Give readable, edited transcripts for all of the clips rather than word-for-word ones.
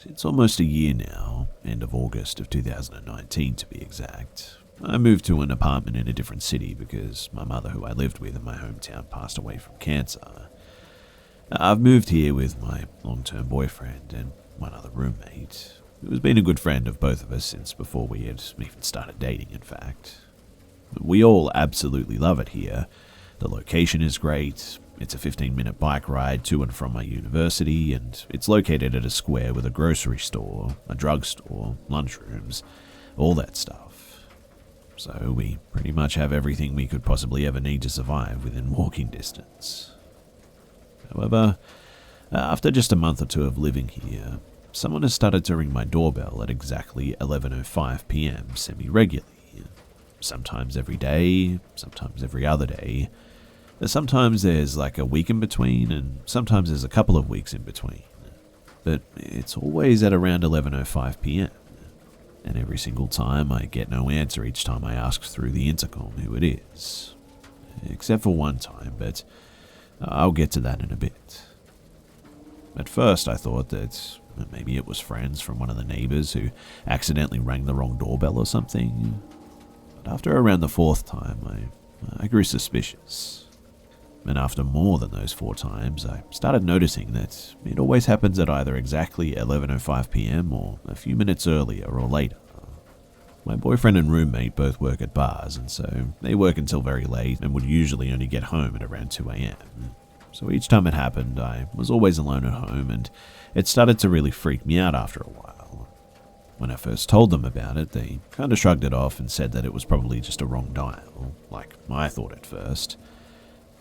It's almost a year now, end of August of 2019 to be exact. I moved to an apartment in a different city because my mother, who I lived with in my hometown, passed away from cancer. I've moved here with my long-term boyfriend and one other roommate, who has been a good friend of both of us since before we had even started dating, in fact. We all absolutely love it here. The location is great. It's a 15-minute bike ride to and from my university, and it's located at a square with a grocery store, a drugstore, lunchrooms, all that stuff. So we pretty much have everything we could possibly ever need to survive within walking distance. However, after just a month or two of living here, someone has started to ring my doorbell at exactly 11:05 p.m. semi-regularly. Sometimes every day, sometimes every other day. Sometimes there's like a week in between, and sometimes there's a couple of weeks in between. But it's always at around 11:05 p.m. And every single time I get no answer each time I ask through the intercom who it is. Except for one time, but I'll get to that in a bit. At first I thought that maybe it was friends from one of the neighbors who accidentally rang the wrong doorbell or something. But after around the fourth time, I grew suspicious. And after more than those 4 times, I started noticing that it always happens at either exactly 11:05 p.m. or a few minutes earlier or later. My boyfriend and roommate both work at bars, and so they work until very late and would usually only get home at around 2 a.m. So each time it happened, I was always alone at home, and it started to really freak me out after a while. When I first told them about it, they kind of shrugged it off and said that it was probably just a wrong dial, like I thought at first.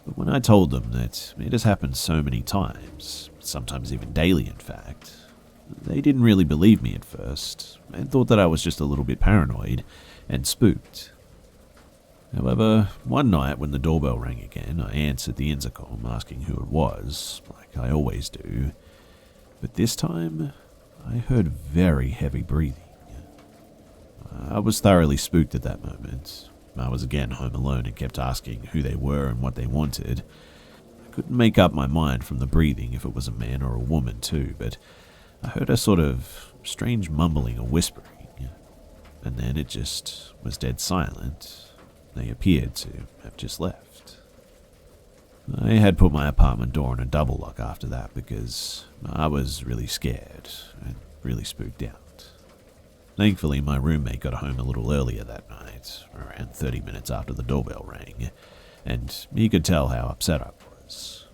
But when I told them that it has happened so many times, sometimes even daily in fact, they didn't really believe me at first and thought that I was just a little bit paranoid and spooked. However, one night when the doorbell rang again, I answered the intercom asking who it was, like I always do. But this time, I heard very heavy breathing. I was thoroughly spooked at that moment. I was again home alone and kept asking who they were and what they wanted. I couldn't make up my mind from the breathing if it was a man or a woman too, but I heard a sort of strange mumbling or whispering, and then it just was dead silent. They appeared to have just left. I had put my apartment door on a double lock after that because I was really scared and really spooked out. Thankfully, my roommate got home a little earlier that night, around 30 minutes after the doorbell rang, and he could tell how upset I was.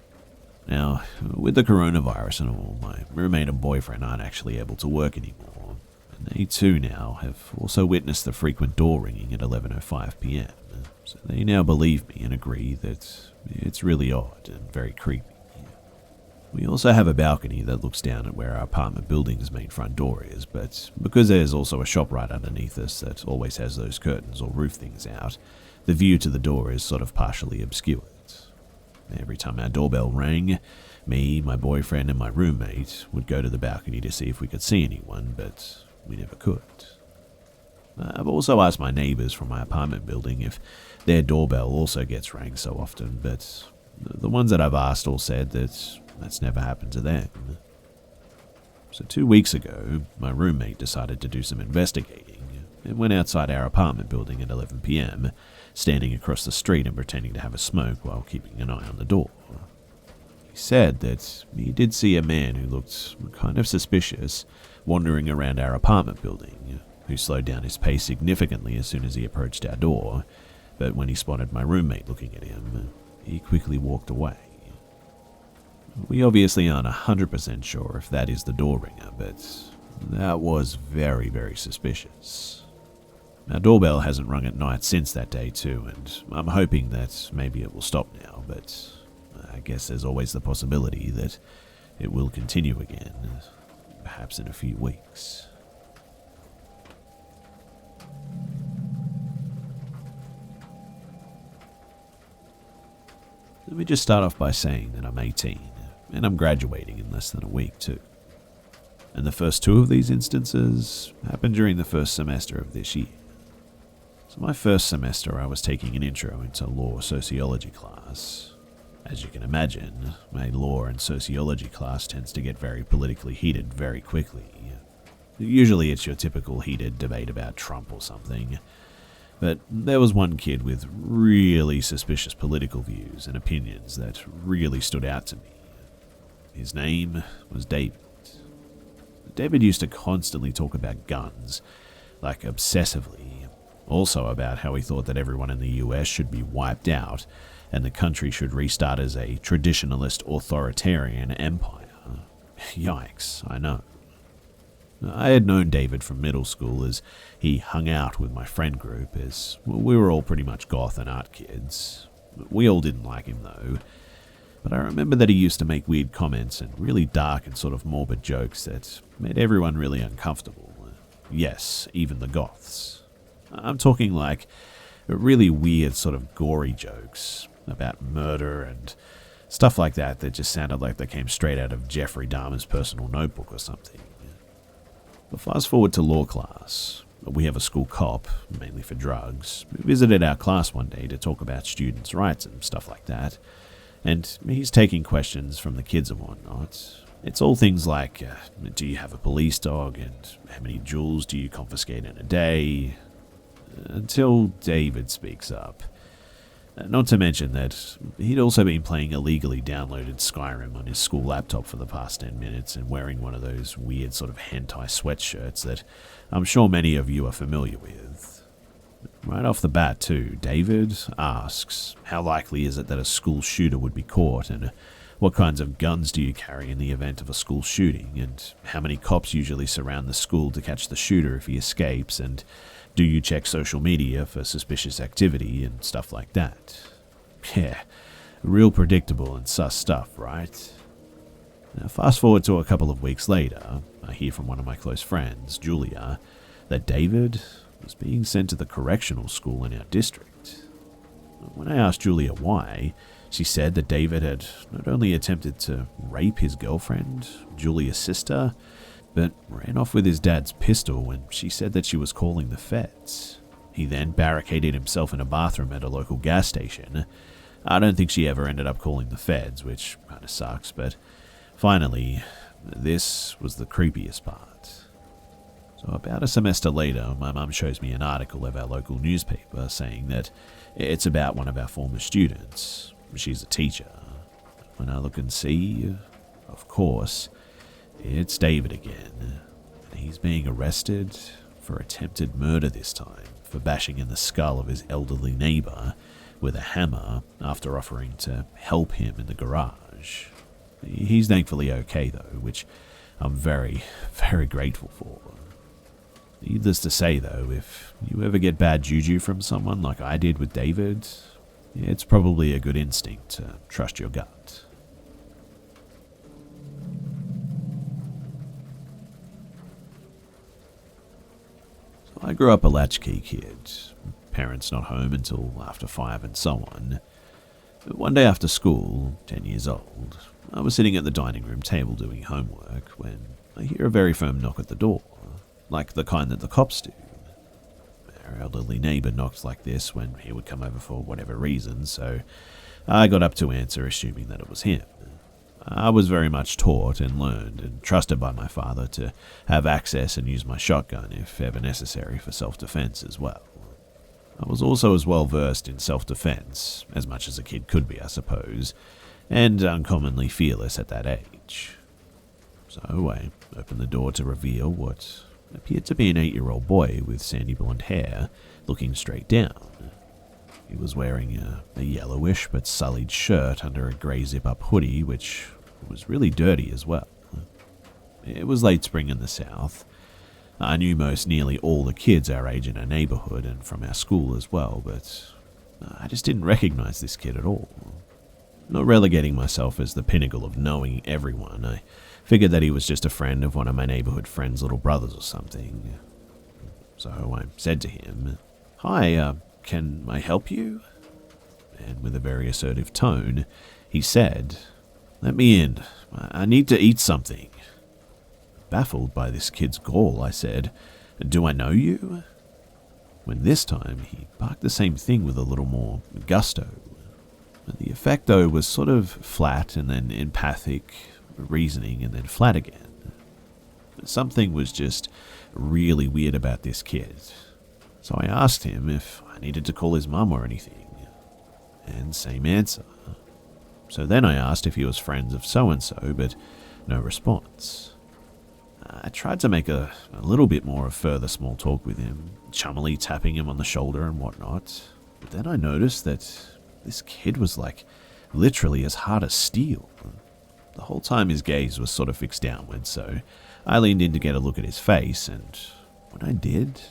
Now, with the coronavirus and all, my roommate and boyfriend aren't actually able to work anymore, and they too now have also witnessed the frequent door ringing at 11:05 p.m., so they now believe me and agree that it's really odd and very creepy. We also have a balcony that looks down at where our apartment building's main front door is, but because there's also a shop right underneath us that always has those curtains or roof things out, the view to the door is sort of partially obscured. Every time our doorbell rang, me, my boyfriend, and my roommate would go to the balcony to see if we could see anyone, but we never could. I've also asked my neighbors from my apartment building if their doorbell also gets rang so often, but the ones that I've asked all said that that's never happened to them. So 2 weeks ago, my roommate decided to do some investigating and went outside our apartment building at 11 p.m., standing across the street and pretending to have a smoke while keeping an eye on the door. He said that he did see a man who looked kind of suspicious wandering around our apartment building, who slowed down his pace significantly as soon as he approached our door, but when he spotted my roommate looking at him, he quickly walked away. We obviously aren't 100% sure if that is the door ringer, but that was very, very suspicious. Our doorbell hasn't rung at night since that day too, and I'm hoping that maybe it will stop now, but I guess there's always the possibility that it will continue again, perhaps in a few weeks. Let me just start off by saying that I'm 18, and I'm graduating in less than a week too. And the first 2 of these instances happened during the first semester of this year. So my first semester I was taking an intro into law sociology class. As you can imagine, my law and sociology class tends to get very politically heated very quickly, Usually it's your typical heated debate about Trump or something. But there was one kid with really suspicious political views and opinions that really stood out to me. His name was David. David used to constantly talk about guns, like obsessively. Also about how he thought that everyone in the US should be wiped out and the country should restart as a traditionalist authoritarian empire. Yikes, I know. I had known David from middle school as he hung out with my friend group, as we were all pretty much goth and art kids. We all didn't like him though, but I remember that he used to make weird comments and really dark and sort of morbid jokes that made everyone really uncomfortable. Yes, even the goths. I'm talking like really weird sort of gory jokes about murder and stuff like that just sounded like they came straight out of Jeffrey Dahmer's personal notebook or something. But fast forward to law class. We have a school cop, mainly for drugs, who visited our class one day to talk about students' rights and stuff like that. And he's taking questions from the kids and whatnot. It's all things like, do you have a police dog, and how many jewels do you confiscate in a day? Until David speaks up. Not to mention that he'd also been playing illegally downloaded Skyrim on his school laptop for the past 10 minutes and wearing one of those weird sort of hentai sweatshirts that I'm sure many of you are familiar with. Right off the bat too, David asks, how likely is it that a school shooter would be caught, and what kinds of guns do you carry in the event of a school shooting, and how many cops usually surround the school to catch the shooter if he escapes, and do you check social media for suspicious activity and stuff like that? Yeah, real predictable and sus stuff, right? Now, fast forward to a couple of weeks later, I hear from one of my close friends, Julia, that David was being sent to the correctional school in our district. When I asked Julia why, she said that David had not only attempted to rape his girlfriend, Julia's sister, but ran off with his dad's pistol when she said that she was calling the feds. He then barricaded himself in a bathroom at a local gas station. I don't think she ever ended up calling the feds, which kinda sucks, but finally, this was the creepiest part. So about a semester later, my mum shows me an article of our local newspaper saying that it's about one of our former students. She's a teacher. When I look and see, of course, it's David again. He's being arrested for attempted murder this time, for bashing in the skull of his elderly neighbor with a hammer after offering to help him in the garage. He's thankfully okay though, which I'm very, very grateful for. Needless to say though, if you ever get bad juju from someone like I did with David, it's probably a good instinct to trust your gut. I grew up a latchkey kid, parents not home until after 5 and so on. One day after school, 10 years old, I was sitting at the dining room table doing homework when I hear a very firm knock at the door, like the kind that the cops do. Our elderly neighbour knocked like this when he would come over for whatever reason, so I got up to answer, assuming that it was him. I was very much taught and learned and trusted by my father to have access and use my shotgun if ever necessary for self-defense as well. I was also as well versed in self-defense, as much as a kid could be, I suppose, and uncommonly fearless at that age. So I opened the door to reveal what appeared to be an 8-year-old boy with sandy blonde hair, looking straight down. He was wearing a yellowish but sullied shirt under a grey zip-up hoodie, which was really dirty as well. It was late spring in the south. I knew most nearly all the kids our age in our neighbourhood and from our school as well, but I just didn't recognise this kid at all. Not relegating myself as the pinnacle of knowing everyone, I figured that he was just a friend of one of my neighbourhood friend's little brothers or something. So I said to him, "Hi, can I help you?" And with a very assertive tone, he said, "Let me in. I need to eat something." Baffled by this kid's gall, I said, "Do I know you?" When this time he barked the same thing with a little more gusto. The effect, though, was sort of flat and then empathic, reasoning and then flat again. Something was just really weird about this kid. So I asked him if I needed to call his mum or anything, and same answer. So then I asked if he was friends of so-and-so, but no response. I tried to make a little bit more of further small talk with him, chummily tapping him on the shoulder and whatnot, but then I noticed that this kid was like literally as hard as steel. The whole time his gaze was sort of fixed downwards, so I leaned in to get a look at his face, and when I did,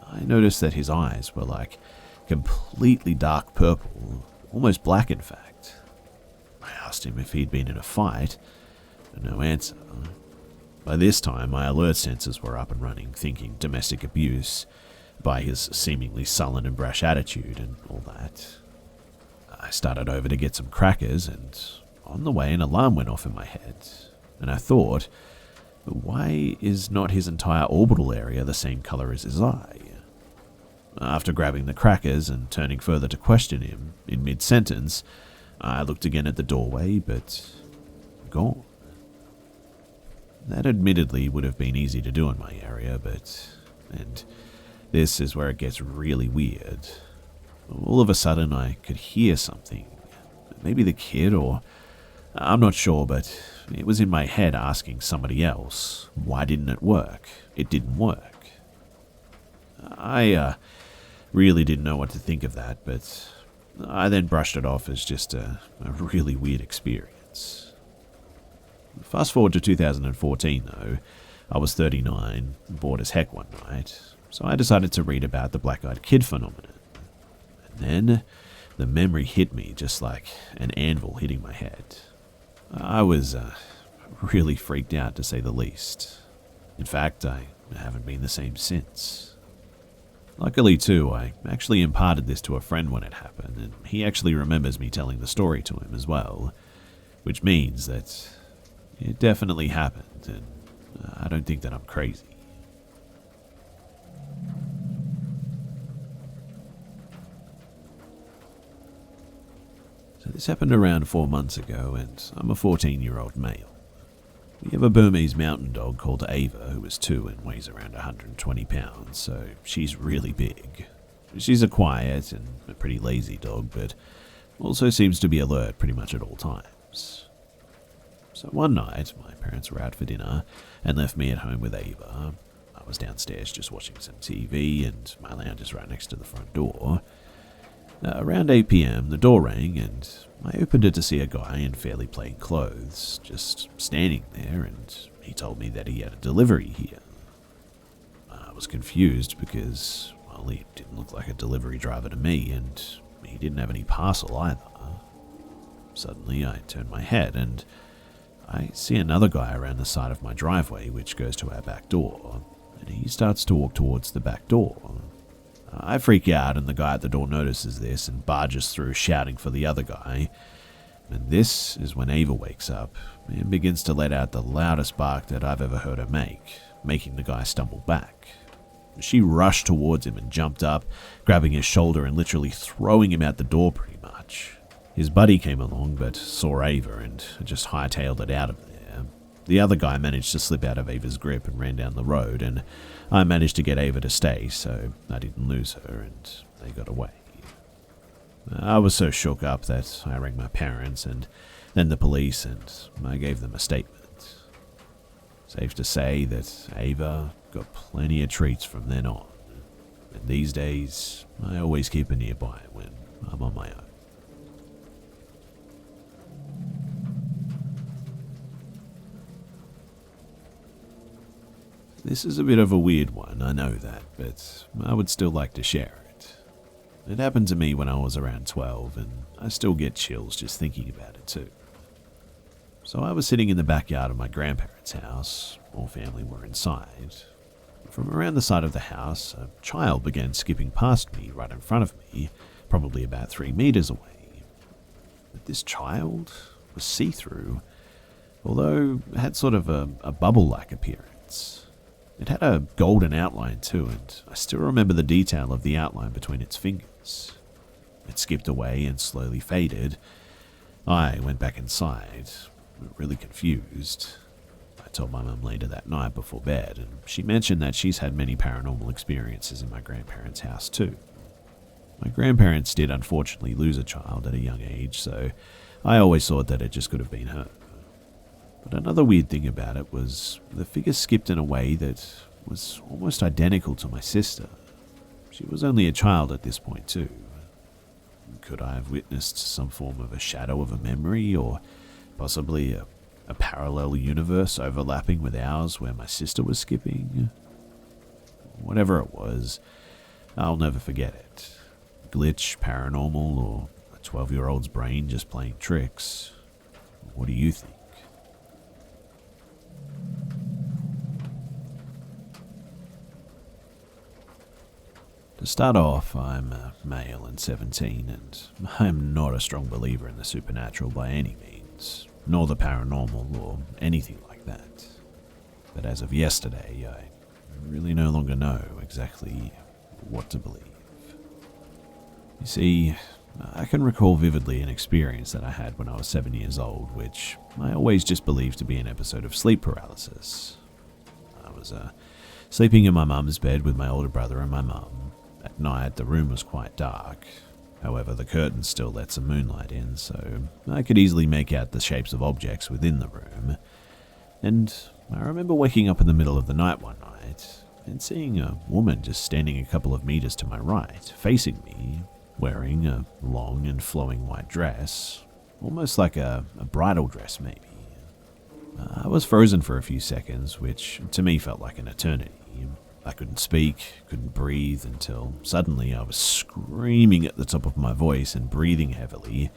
I noticed that his eyes were like completely dark purple, almost black in fact. I asked him if he'd been in a fight, and no answer. By this time, my alert sensors were up and running, thinking domestic abuse, by his seemingly sullen and brash attitude and all that. I started over to get some crackers, and on the way an alarm went off in my head, and I thought, why is not his entire orbital area the same color as his eye? After grabbing the crackers and turning further to question him, in mid-sentence, I looked again at the doorway, but gone. That admittedly would have been easy to do in my area, and this is where it gets really weird. All of a sudden I could hear something. Maybe the kid, or I'm not sure, but it was in my head asking somebody else, why didn't it work? It didn't work. I really didn't know what to think of that, but I then brushed it off as just a really weird experience. Fast forward to 2014 though, I was 39, bored as heck one night, so I decided to read about the black-eyed kid phenomenon. And then the memory hit me just like an anvil hitting my head. I was really freaked out to say the least. In fact, I haven't been the same since. Luckily too, I actually imparted this to a friend when it happened, and he actually remembers me telling the story to him as well, which means that it definitely happened, and I don't think that I'm crazy. So this happened around 4 months ago, and I'm a 14-year-old male. We have a Burmese mountain dog called Ava, who is 2 and weighs around 120 pounds, so she's really big. She's a quiet and a pretty lazy dog, but also seems to be alert pretty much at all times. So one night, my parents were out for dinner and left me at home with Ava. I was downstairs just watching some TV, and my lounge is right next to the front door. Around 8 p.m, the door rang, and I opened it to see a guy in fairly plain clothes, just standing there, and he told me that he had a delivery here. I was confused because, well, he didn't look like a delivery driver to me, and he didn't have any parcel either. Suddenly, I turned my head, and I see another guy around the side of my driveway, which goes to our back door, and he starts to walk towards the back door. I freak out, and the guy at the door notices this and barges through shouting for the other guy. And this is when Ava wakes up and begins to let out the loudest bark that I've ever heard her make, making the guy stumble back. She rushed towards him and jumped up, grabbing his shoulder and literally throwing him out the door pretty much. His buddy came along but saw Ava and just hightailed it out of there. The other guy managed to slip out of Ava's grip and ran down the road, and I managed to get Ava to stay, so I didn't lose her, and they got away. I was so shook up that I rang my parents and then the police, and I gave them a statement. Safe to say that Ava got plenty of treats from then on, and these days I always keep her nearby when I'm on my own. This is a bit of a weird one, I know that, but I would still like to share it. It happened to me when I was around 12, and I still get chills just thinking about it too. So I was sitting in the backyard of my grandparents' house. All family were inside. From around the side of the house, a child began skipping past me right in front of me, probably about 3 meters away. But this child was see-through, although it had sort of a bubble-like appearance. It had a golden outline too, and I still remember the detail of the outline between its fingers. It skipped away and slowly faded. I went back inside, really confused. I told my mum later that night before bed, and she mentioned that she's had many paranormal experiences in my grandparents' house too. My grandparents did unfortunately lose a child at a young age, so I always thought that it just could have been her. But another weird thing about it was the figure skipped in a way that was almost identical to my sister. She was only a child at this point too. Could I have witnessed some form of a shadow of a memory, or possibly a parallel universe overlapping with ours where my sister was skipping? Whatever it was, I'll never forget it. Glitch, paranormal, or a 12-year-old's brain just playing tricks. What do you think? To start off, I'm a male and 17, and I'm not a strong believer in the supernatural by any means, nor the paranormal or anything like that. But as of yesterday, I really no longer know exactly what to believe. You see, I can recall vividly an experience that I had when I was 7 years old, which I always just believed to be an episode of sleep paralysis. I was sleeping in my mum's bed with my older brother and my mum. At night, the room was quite dark. However, the curtains still let some moonlight in, so I could easily make out the shapes of objects within the room. And I remember waking up in the middle of the night one night and seeing a woman just standing a couple of meters to my right, facing me, wearing a long and flowing white dress, almost like a bridal dress maybe. I was frozen for a few seconds, which to me felt like an eternity. I couldn't speak, couldn't breathe, until suddenly I was screaming at the top of my voice and breathing heavily.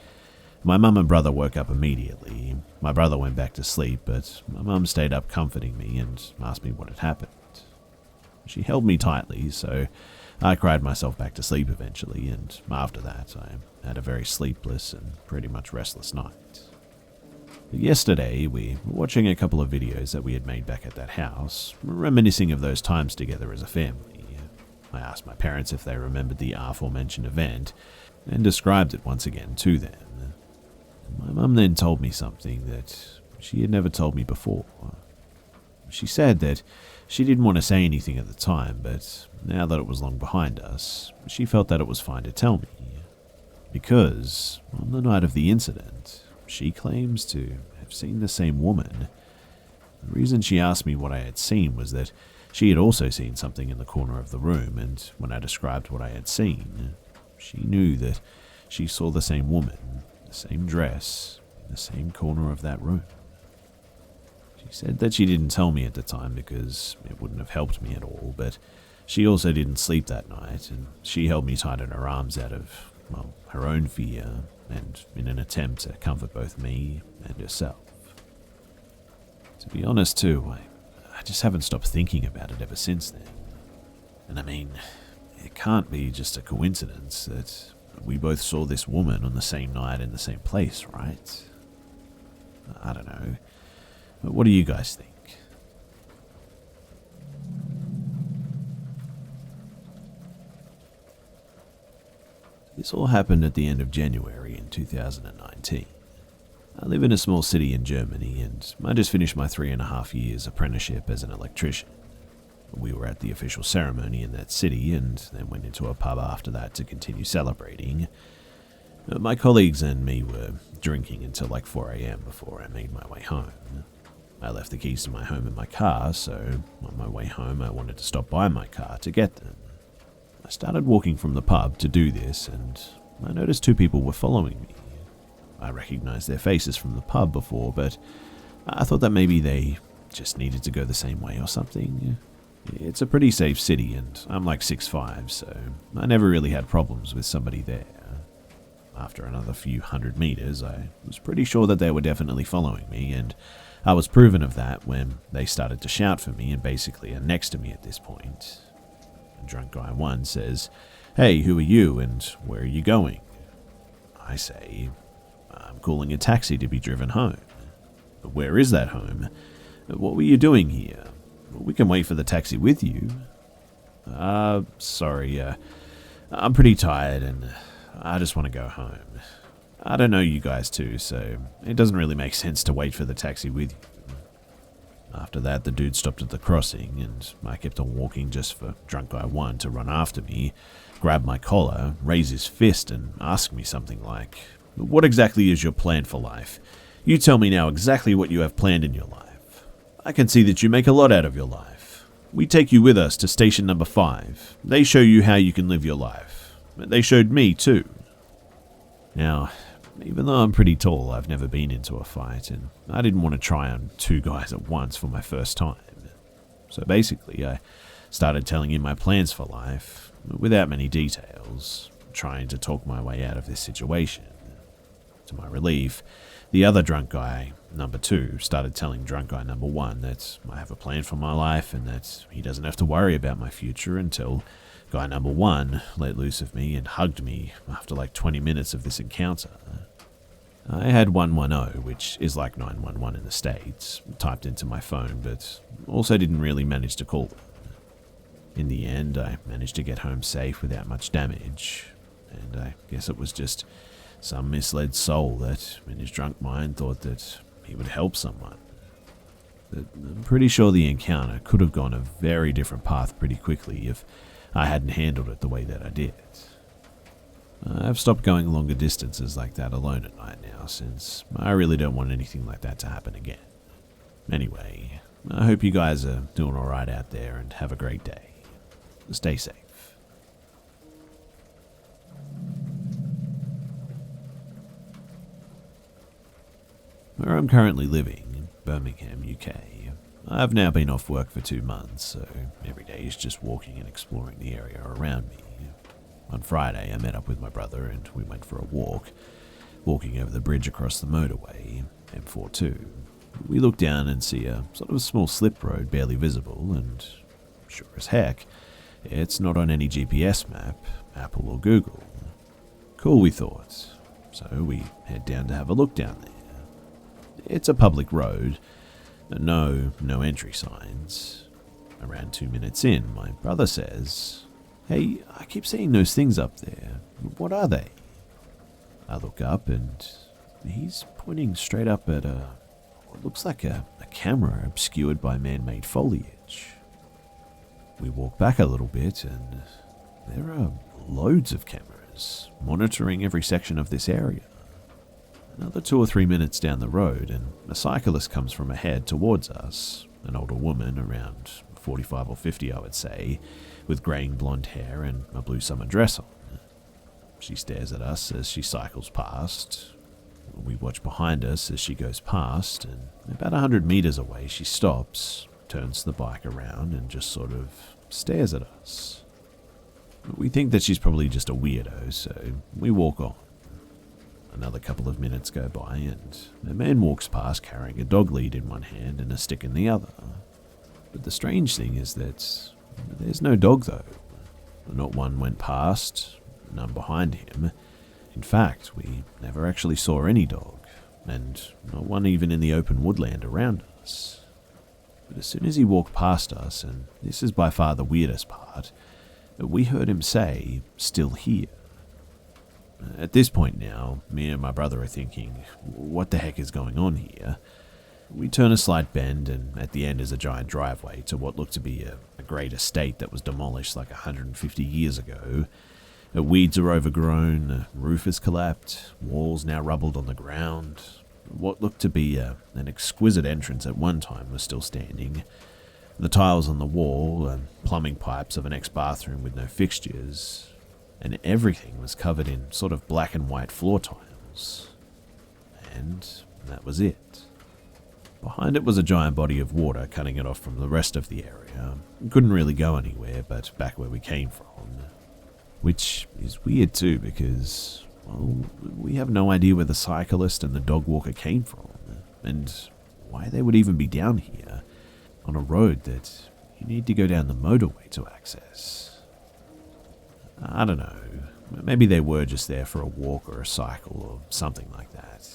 My mum and brother woke up immediately. My brother went back to sleep, but my mum stayed up comforting me and asked me what had happened. She held me tightly, so I cried myself back to sleep eventually, and after that I had a very sleepless and pretty much restless night. Yesterday, we were watching a couple of videos that we had made back at that house, reminiscing of those times together as a family. I asked my parents if they remembered the aforementioned event, and described it once again to them. My mum then told me something that she had never told me before. She said that she didn't want to say anything at the time, but now that it was long behind us, she felt that it was fine to tell me. Because, on the night of the incident, she claims to have seen the same woman. The reason she asked me what I had seen was that she had also seen something in the corner of the room, and when I described what I had seen, she knew that she saw the same woman, the same dress, in the same corner of that room. She said that she didn't tell me at the time because it wouldn't have helped me at all, but she also didn't sleep that night, and she held me tight in her arms out of, well, her own fear, and in an attempt to comfort both me and herself. To be honest too, I just haven't stopped thinking about it ever since then. And I mean, it can't be just a coincidence that we both saw this woman on the same night in the same place, right? I don't know. But what do you guys think? This all happened at the end of January in 2019. I live in a small city in Germany, and I just finished my 3.5 years apprenticeship as an electrician. We were at the official ceremony in that city, and then went into a pub after that to continue celebrating. My colleagues and me were drinking until like 4 a.m. before I made my way home. I left the keys to my home in my car, so on my way home I wanted to stop by my car to get them. I started walking from the pub to do this, and I noticed 2 people were following me. I recognized their faces from the pub before, but I thought that maybe they just needed to go the same way or something. It's a pretty safe city, and I'm like 6'5", so I never really had problems with somebody there. After another few hundred meters, I was pretty sure that they were definitely following me, and I was proven of that when they started to shout for me and basically are next to me at this point. Drunk guy 1 says, "Hey, who are you and where are you going?" I say, "I'm calling a taxi to be driven home." "Where is that home?" "What were you doing here?" "We can wait for the taxi with you." Sorry, I'm pretty tired and I just want to go home. I don't know you guys too, so it doesn't really make sense to wait for the taxi with you." After that, the dude stopped at the crossing, and I kept on walking just for drunk guy 1 to run after me, grab my collar, raise his fist, and ask me something like, "What exactly is your plan for life? You tell me now exactly what you have planned in your life. I can see that you make a lot out of your life. We take you with us to station number 5. They show you how you can live your life. They showed me too." Now, even though I'm pretty tall, I've never been into a fight, and I didn't want to try on 2 guys at once for my first time. So basically, I started telling him my plans for life, without many details, trying to talk my way out of this situation. To my relief, the other drunk guy, number 2, started telling drunk guy number 1 that I have a plan for my life and that he doesn't have to worry about my future until guy number 1 let loose of me and hugged me after like 20 minutes of this encounter. I had 110, which is like 911 in the States, typed into my phone, but also didn't really manage to call them. In the end, I managed to get home safe without much damage, and I guess it was just some misled soul that, in his drunk mind, thought that he would help someone. But I'm pretty sure the encounter could have gone a very different path pretty quickly if I hadn't handled it the way that I did. I've stopped going longer distances like that alone at night now, since I really don't want anything like that to happen again. Anyway, I hope you guys are doing alright out there and have a great day. Stay safe. Where I'm currently living, in Birmingham, UK, I've now been off work for 2 months, so every day is just walking and exploring the area around me. On Friday, I met up with my brother and we went for a walk, walking over the bridge across the motorway, M42. We look down and see a sort of a small slip road barely visible, and sure as heck, it's not on any GPS map, Apple or Google. Cool, we thought. So we head down to have a look down there. It's a public road, no entry signs. Around 2 minutes in, my brother says, "Hey, I keep seeing those things up there. What are they?" I look up and he's pointing straight up at what looks like a camera obscured by man-made foliage. We walk back a little bit and there are loads of cameras monitoring every section of this area. Another 2 or 3 minutes down the road and a cyclist comes from ahead towards us, an older woman around 45 or 50 I would say, with greying blonde hair and a blue summer dress on. She stares at us as she cycles past. We watch behind us as she goes past, and about 100 meters away she stops, turns the bike around and just sort of stares at us. We think that she's probably just a weirdo, so we walk on. Another couple of minutes go by and a man walks past carrying a dog lead in one hand and a stick in the other. But the strange thing is that there's no dog though. Not one went past, none behind him. In fact, we never actually saw any dog, and not one even in the open woodland around us. But as soon as he walked past us, and this is by far the weirdest part, we heard him say, "Still here." At this point now, me and my brother are thinking, what the heck is going on here? We turn a slight bend, and at the end is a giant driveway to what looked to be a great estate that was demolished like 150 years ago. The weeds are overgrown, the roof is collapsed, walls now rubbled on the ground. What looked to be an exquisite entrance at one time was still standing. The tiles on the wall and plumbing pipes of an ex-bathroom with no fixtures, and everything was covered in sort of black and white floor tiles. And that was it. Behind it was a giant body of water cutting it off from the rest of the area. Couldn't really go anywhere but back where we came from. Which is weird too because, well, we have no idea where the cyclist and the dog walker came from, and why they would even be down here on a road that you need to go down the motorway to access. I don't know, maybe they were just there for a walk or a cycle or something like that.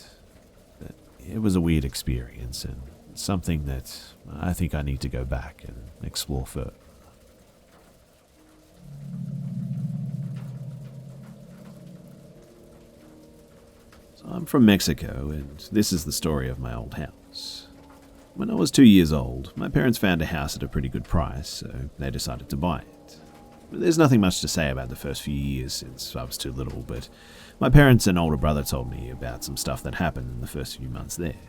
But it was a weird experience and something that I think I need to go back and explore further. I'm from Mexico, and this is the story of my old house. When I was 2 years old, my parents found a house at a pretty good price, so they decided to buy it. There's nothing much to say about the first few years since I was too little, but my parents and older brother told me about some stuff that happened in the first few months there.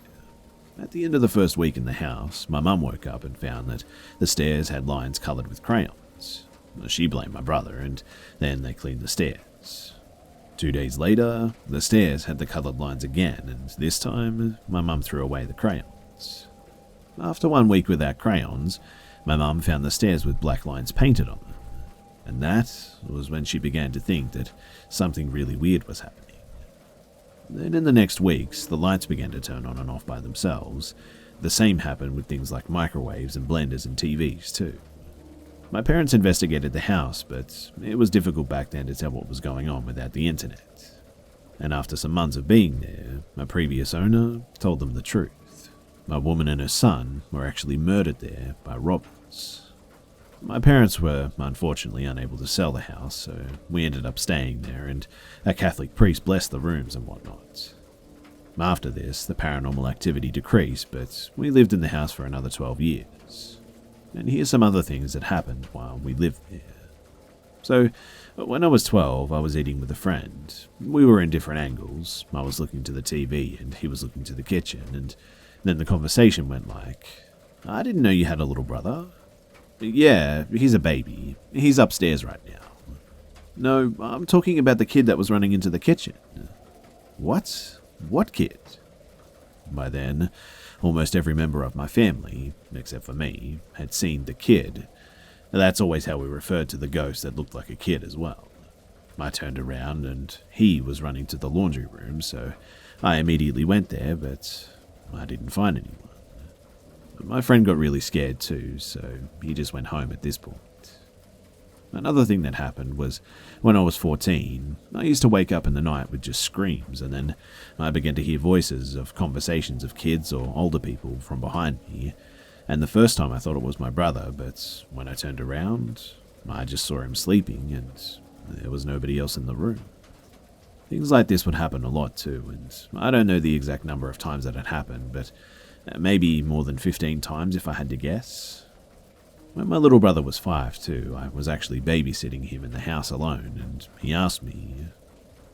At the end of the first week in the house, my mum woke up and found that the stairs had lines coloured with crayons. She blamed my brother, and then they cleaned the stairs. 2 days later, the stairs had the coloured lines again, and this time, my mum threw away the crayons. After 1 week without crayons, my mum found the stairs with black lines painted on them, and that was when she began to think that something really weird was happening. Then in the next weeks, the lights began to turn on and off by themselves. The same happened with things like microwaves and blenders and TVs too. My parents investigated the house, but it was difficult back then to tell what was going on without the internet. And after some months of being there, my previous owner told them the truth. A woman and her son were actually murdered there by robbers. My parents were unfortunately unable to sell the house, so we ended up staying there, and a Catholic priest blessed the rooms and whatnot. After this, the paranormal activity decreased, but we lived in the house for another 12 years. And here's some other things that happened while we lived there. So, when I was 12, I was eating with a friend. We were in different angles. I was looking to the TV, and he was looking to the kitchen, and then the conversation went like, "I didn't know you had a little brother." "Yeah, he's a baby. He's upstairs right now." "No, I'm talking about the kid that was running into the kitchen." "What? What kid?" By then, almost every member of my family, except for me, had seen the kid. That's always how we referred to the ghost that looked like a kid as well. I turned around and he was running to the laundry room, so I immediately went there, but I didn't find anyone. My friend got really scared too, so he just went home at this point. Another thing that happened was when I was 14, I used to wake up in the night with just screams, and then I began to hear voices of conversations of kids or older people from behind me, and the first time I thought it was my brother, but when I turned around, I just saw him sleeping and there was nobody else in the room. Things like this would happen a lot too, and I don't know the exact number of times that it happened, but maybe more than 15 times if I had to guess. When my little brother was 5 too, I was actually babysitting him in the house alone, and he asked me,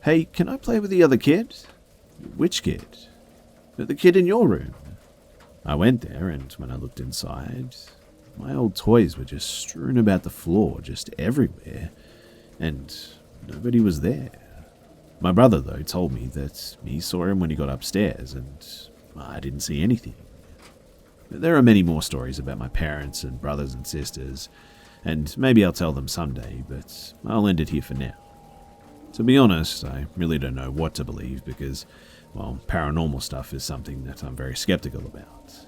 "Hey, can I play with the other kid?" "Which kid?" "The kid in your room." I went there, and when I looked inside, my old toys were just strewn about the floor, just everywhere, and nobody was there. My brother, though, told me that he saw him when he got upstairs, and I didn't see anything. There are many more stories about my parents and brothers and sisters, and maybe I'll tell them someday, but I'll end it here for now. To be honest, I really don't know what to believe because, well, paranormal stuff is something that I'm very skeptical about.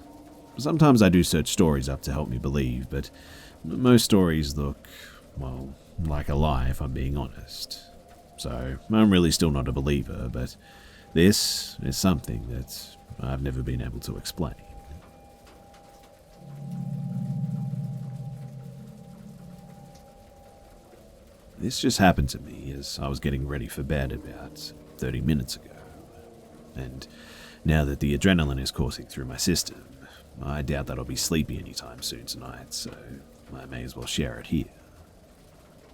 Sometimes I do search stories up to help me believe, but most stories look, well, like a lie if I'm being honest. So I'm really still not a believer, but this is something that I've never been able to explain. This just happened to me as I was getting ready for bed about 30 minutes ago. And now that the adrenaline is coursing through my system, I doubt that I'll be sleepy anytime soon tonight, so I may as well share it here.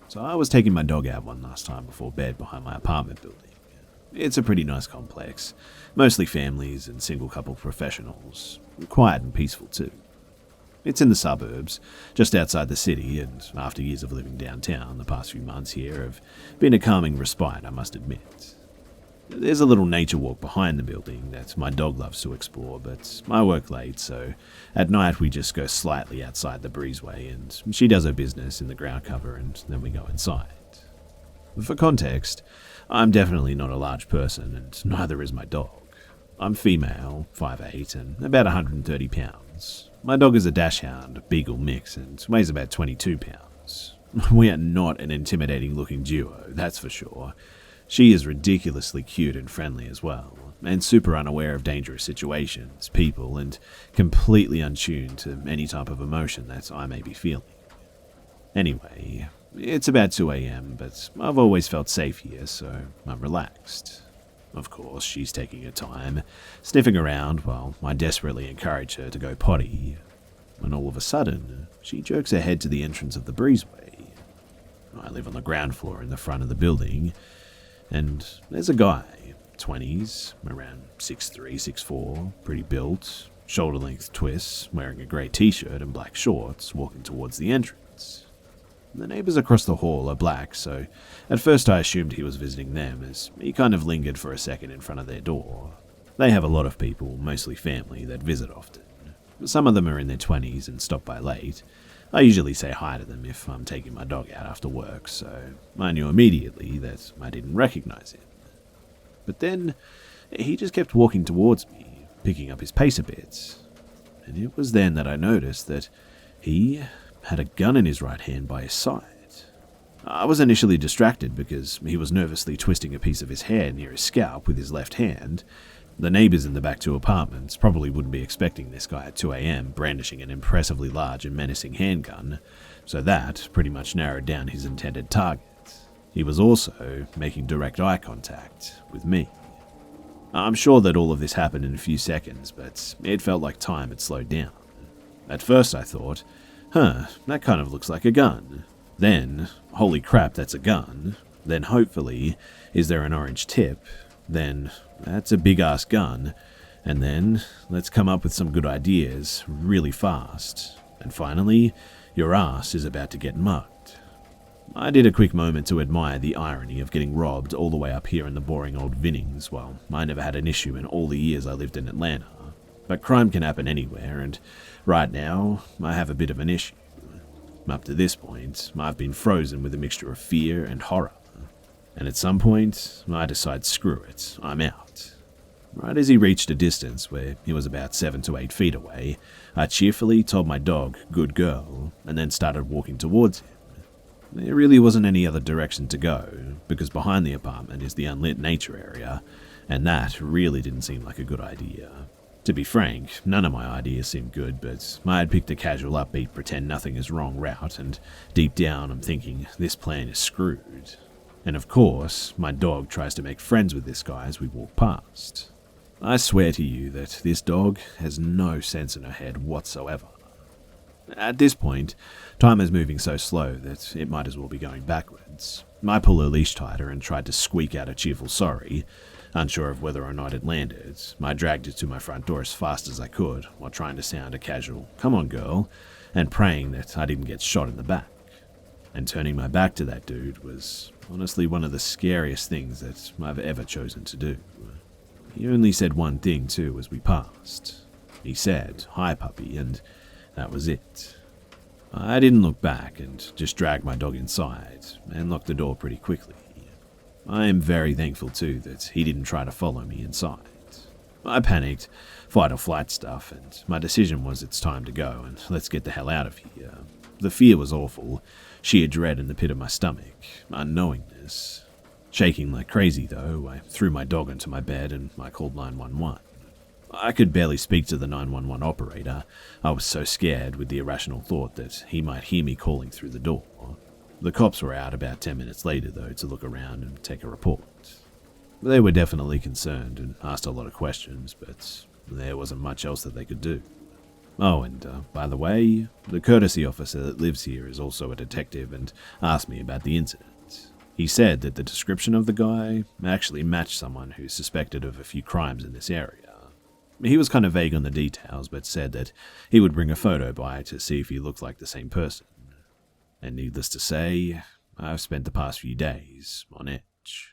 So I was taking my dog out one last time before bed behind my apartment building. It's a pretty nice complex, mostly families and single couple professionals, quiet and peaceful too. It's in the suburbs, just outside the city, and after years of living downtown, the past few months here have been a calming respite, I must admit. There's a little nature walk behind the building that my dog loves to explore, but I work late, so at night we just go slightly outside the breezeway, and she does her business in the ground cover, and then we go inside. For context, I'm definitely not a large person, and neither is my dog. I'm female, 5'8", and about 130 pounds. My dog is a dachshund, beagle mix, and weighs about 22 pounds. We are not an intimidating-looking duo, that's for sure. She is ridiculously cute and friendly as well, and super unaware of dangerous situations, people, and completely untuned to any type of emotion that I may be feeling. Anyway, it's about 2 a.m, but I've always felt safe here, so I'm relaxed. Of course, she's taking her time, sniffing around while I desperately encourage her to go potty, when all of a sudden, she jerks her head to the entrance of the breezeway. I live on the ground floor in the front of the building, and there's a guy, 20s, around 6'3", 6'4", pretty built, shoulder-length twists, wearing a grey t-shirt and black shorts, walking towards the entrance. The neighbours across the hall are black, so at first I assumed he was visiting them, as he kind of lingered for a second in front of their door. They have a lot of people, mostly family, that visit often. Some of them are in their 20s and stop by late. I usually say hi to them if I'm taking my dog out after work, so I knew immediately that I didn't recognize him. But then, he just kept walking towards me, picking up his pace a bit. And it was then that I noticed that he had a gun in his right hand by his side. I was initially distracted because he was nervously twisting a piece of his hair near his scalp with his left hand. The neighbours in the back two apartments probably wouldn't be expecting this guy at 2 a.m. brandishing an impressively large and menacing handgun, so that pretty much narrowed down his intended target. He was also making direct eye contact with me. I'm sure that all of this happened in a few seconds, but it felt like time had slowed down. At first I thought, that kind of looks like a gun. Then, holy crap, that's a gun. Then hopefully, is there an orange tip? Then, that's a big-ass gun. And then, let's come up with some good ideas, really fast. And finally, your ass is about to get mugged. I did a quick moment to admire the irony of getting robbed all the way up here in the boring old Vinnings, while I never had an issue in all the years I lived in Atlanta. But crime can happen anywhere, and right now, I have a bit of an issue. Up to this point, I've been frozen with a mixture of fear and horror. And at some point, I decide screw it, I'm out. Right as he reached a distance where he was about 7 to 8 feet away, I cheerfully told my dog, good girl, and then started walking towards him. There really wasn't any other direction to go, because behind the apartment is the unlit nature area, and that really didn't seem like a good idea. To be frank, none of my ideas seemed good, but I had picked a casual upbeat pretend nothing is wrong route, and deep down I'm thinking this plan is screwed. And of course, my dog tries to make friends with this guy as we walk past. I swear to you that this dog has no sense in her head whatsoever. At this point, time is moving so slow that it might as well be going backwards. I pull her leash tighter and tried to squeak out a cheerful sorry. Unsure of whether or not it landed, I dragged it to my front door as fast as I could while trying to sound a casual, come on girl, and praying that I didn't get shot in the back. And turning my back to that dude was honestly one of the scariest things that I've ever chosen to do. He only said one thing too as we passed. He said, hi puppy, and that was it. I didn't look back and just dragged my dog inside and locked the door pretty quickly. I am very thankful too that he didn't try to follow me inside. I panicked, fight or flight stuff, and my decision was it's time to go and let's get the hell out of here. The fear was awful, sheer dread in the pit of my stomach, unknowingness. Shaking like crazy though, I threw my dog into my bed and I called 911. I could barely speak to the 911 operator. I was so scared with the irrational thought that he might hear me calling through the door. The cops were out about 10 minutes later, though, to look around and take a report. They were definitely concerned and asked a lot of questions, but there wasn't much else that they could do. Oh, and by the way, the courtesy officer that lives here is also a detective and asked me about the incident. He said that the description of the guy actually matched someone who's suspected of a few crimes in this area. He was kind of vague on the details, but said that he would bring a photo by to see if he looked like the same person. And needless to say, I've spent the past few days on edge.